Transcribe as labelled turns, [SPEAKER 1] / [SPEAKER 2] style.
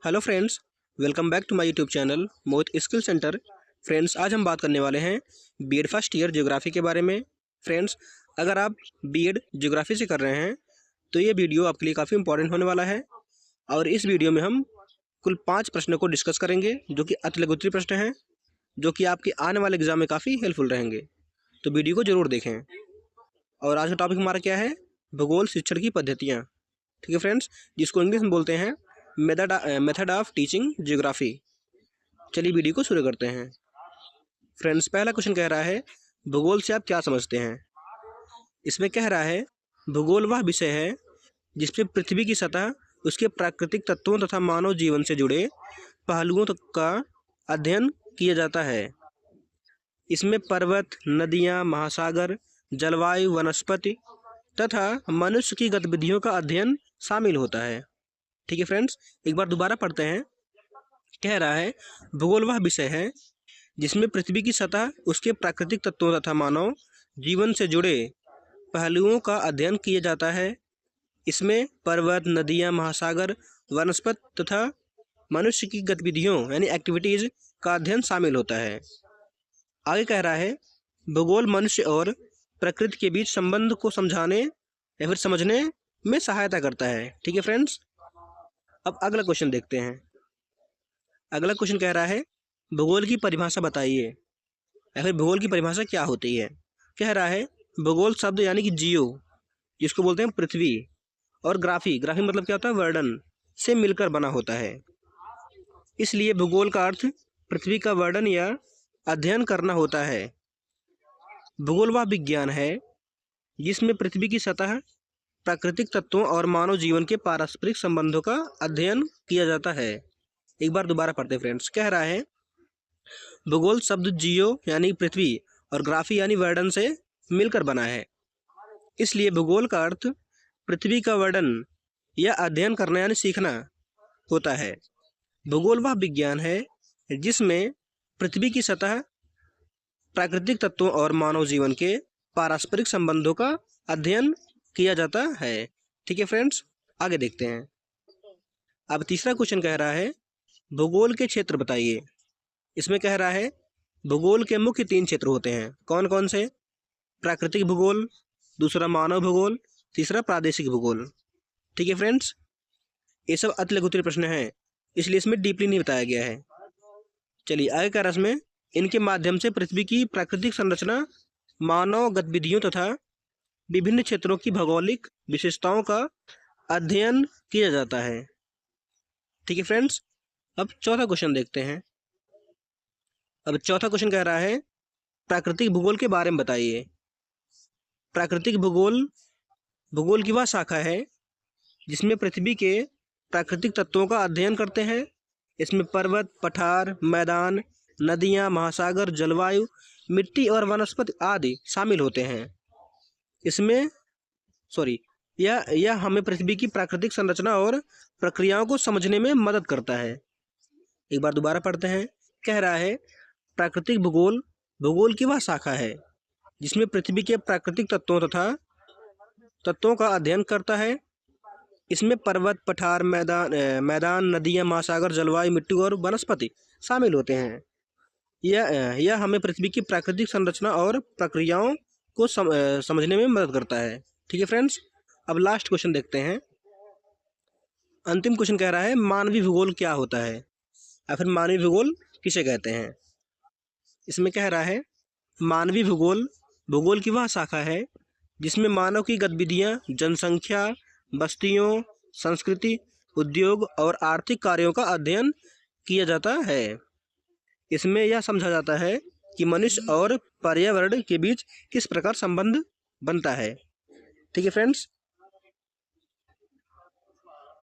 [SPEAKER 1] Hello friends, welcome back to my YouTube channel Mohit skill centre. Friends, आज हम बात करने वाले हैं बीएड फर्स्ट ईयर ज्योग्राफी के बारे में। फ्रेंड्स, अगर आप बीएड ज्योग्राफी से कर रहे हैं तो ये वीडियो आपके लिए काफ़ी इंपॉर्टेंट होने वाला है। और इस वीडियो में हम कुल 5 प्रश्नों को डिस्कस करेंगे जो कि अतिलघुत्री प्रश्न हैं, जो कि आपके आने वाले एग्जाम में काफ़ी हेल्पफुल रहेंगे। तो वीडियो को ज़रूर देखें। और आज का टॉपिक हमारा क्या है? भूगोल शिक्षण की पद्धतियाँ। ठीक है फ्रेंड्स, जिसको इंग्लिश में बोलते हैं मेथड ऑफ टीचिंग ज्योग्राफी। चलिए वीडियो को शुरू करते हैं। फ्रेंड्स, पहला क्वेश्चन कह रहा है भूगोल से आप क्या समझते हैं। इसमें कह रहा है भूगोल वह विषय है जिसमें पृथ्वी की सतह, उसके प्राकृतिक तत्वों तथा मानव जीवन से जुड़े पहलुओं तक का अध्ययन किया जाता है। इसमें पर्वत, नदियाँ, महासागर, जलवायु, वनस्पति तथा मनुष्य की गतिविधियों का अध्ययन शामिल होता है। ठीक है फ्रेंड्स, एक बार दोबारा पढ़ते हैं। कह रहा है भूगोल वह विषय है जिसमें पृथ्वी की सतह, उसके प्राकृतिक तत्वों तथा मानव जीवन से जुड़े पहलुओं का अध्ययन किया जाता है। इसमें पर्वत, नदियाँ, महासागर, वनस्पति तथा मनुष्य की गतिविधियों यानी एक्टिविटीज़ का अध्ययन शामिल होता है। आगे कह रहा है भूगोल मनुष्य और प्रकृति के बीच संबंध को समझाने या फिर समझने में सहायता करता है। ठीक है फ्रेंड्स, अब अगला क्वेश्चन देखते हैं। अगला क्वेश्चन कह रहा है भूगोल की परिभाषा बताइए, या फिर भूगोल की परिभाषा क्या होती है। कह रहा है भूगोल शब्द यानी कि जियो, जिसको बोलते हैं पृथ्वी, और ग्राफी मतलब क्या होता है? वर्णन से मिलकर बना होता है। इसलिए भूगोल का अर्थ पृथ्वी का वर्णन या अध्ययन करना होता है। भूगोल वह विज्ञान है जिसमें पृथ्वी की सतह, प्राकृतिक तत्वों और मानव जीवन के पारस्परिक संबंधों का अध्ययन किया जाता है। एक बार दोबारा पढ़ते फ्रेंड्स। कह रहा है भूगोल शब्द जियो यानी पृथ्वी और ग्राफी यानी वर्णन से मिलकर बना है। इसलिए भूगोल का अर्थ पृथ्वी का वर्णन या अध्ययन करना यानी सीखना होता है। भूगोल वह विज्ञान है जिसमें पृथ्वी की सतह, प्राकृतिक तत्वों और मानव जीवन के पारस्परिक संबंधों का अध्ययन किया जाता है। ठीक है फ्रेंड्स, आगे देखते हैं। अब तीसरा क्वेश्चन कह रहा है भूगोल के क्षेत्र बताइए। इसमें कह रहा है भूगोल के मुख्य 3 क्षेत्र होते हैं। कौन कौन से? प्राकृतिक भूगोल, दूसरा मानव भूगोल, तीसरा प्रादेशिक भूगोल। ठीक है फ्रेंड्स, ये सब अतिलघुत्री प्रश्न हैं, इसलिए इसमें डीपली नहीं बताया गया है। चलिए आगे का रस में इनके माध्यम से पृथ्वी की प्राकृतिक संरचना, मानव गतिविधियों तथा विभिन्न क्षेत्रों की भौगोलिक विशेषताओं का अध्ययन किया जाता है। ठीक है फ्रेंड्स, अब चौथा क्वेश्चन देखते हैं। अब चौथा क्वेश्चन कह रहा है प्राकृतिक भूगोल के बारे में बताइए। प्राकृतिक भूगोल की वह शाखा है जिसमें पृथ्वी के प्राकृतिक तत्वों का अध्ययन करते हैं। इसमें पर्वत, पठार, मैदान, नदियाँ, महासागर, जलवायु, मिट्टी और वनस्पति आदि शामिल होते हैं। यह हमें पृथ्वी की प्राकृतिक संरचना और प्रक्रियाओं को समझने में मदद करता है। एक बार दोबारा पढ़ते हैं। कह रहा है प्राकृतिक भूगोल की वह शाखा है जिसमें पृथ्वी के प्राकृतिक तत्वों का अध्ययन करता है। इसमें पर्वत, पठार, मैदान, नदियाँ, महासागर, जलवायु, मिट्टी और वनस्पति शामिल होते हैं। यह हमें पृथ्वी की प्राकृतिक संरचना और प्रक्रियाओं को समझने में मदद करता है। ठीक है फ्रेंड्स, अब लास्ट क्वेश्चन देखते हैं। अंतिम क्वेश्चन कह रहा है मानवीय भूगोल क्या होता है, या फिर मानवीय भूगोल किसे कहते हैं। इसमें कह रहा है मानवीय भूगोल की वह शाखा है जिसमें मानव की गतिविधियाँ, जनसंख्या, बस्तियों, संस्कृति, उद्योग और आर्थिक कार्यों का अध्ययन किया जाता है। इसमें यह समझा जाता है कि मनुष्य और पर्यावरण के बीच किस प्रकार संबंध बनता है। ठीक है फ्रेंड्स,